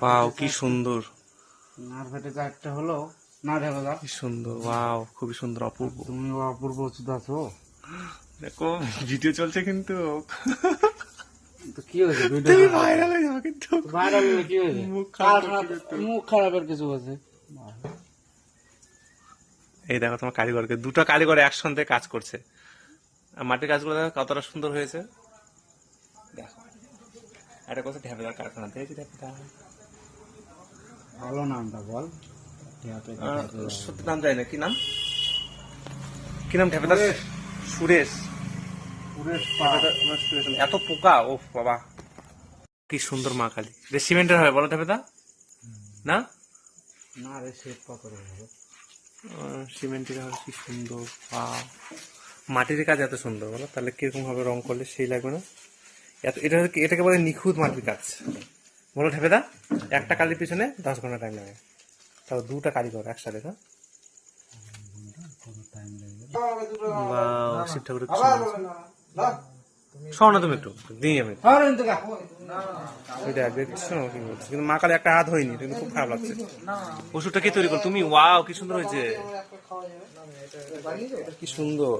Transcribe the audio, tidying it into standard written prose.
Wow কি সুন্দর, নার্ভেটে চারটে হলো না দেখো যা কি সুন্দর, ওয়াও খুবই সুন্দর, অপূর্ব। তুমি অপূর্ব ওষুধ আছো। দেখো ভিডিও চলছে কিন্তু, তো কি হয়েছে তুমি ভিডিও ভাইরাল হয়ে যাবে কিন্তু। ভাইরাল হলে কি হয়েছে? মুখ খারাপ করছে মুখ খারাপের কিছু হয়েছে? এই দেখো তোমার কারিগরকে, দুটো কারিগর একসঙ্গে কাজ করছে। আর মাটির কাজগুলো দেখো কতটা সুন্দর হয়েছে। দেখো এটা কোথায় ঢেপেদার কারখানা, দেখছি ঢেপেদা। ভালো নামটা বল। সত্যি নাম জানি না, কি নাম, কি নাম ঢেপেদার? সুরেশ। এত পোকা, ও বাবা কি সুন্দর মা কালী। সিমেন্টের হবে বলো ঢেপেদা না? না রে শেপ পাথর হবে। সিমেন্টের হবে, কি সুন্দর। মাটির কাজ এত সুন্দর বলো, তাহলে কিরকম ভাবে রং করলে সেই লাগবে না? এটাকে বলে নিখুঁত মাটির কাজ বলো ঢেপেদা। একটা কালির পিছনে 10 ঘন্টা টাইম লাগে, তাও দুটা কারিগর একসাথে। না শিব ঠাকুরের শোনো না তুমি একটু দিই আমি দেখ দেখছো কি বলছি, কিন্তু মা কালী একটা হাত হয়নি, কিন্তু খুব খারাপ লাগছে। ওষুধটা কি তৈরি করো তুমি? ওয়াও কি সুন্দর হয়েছে, কি সুন্দর।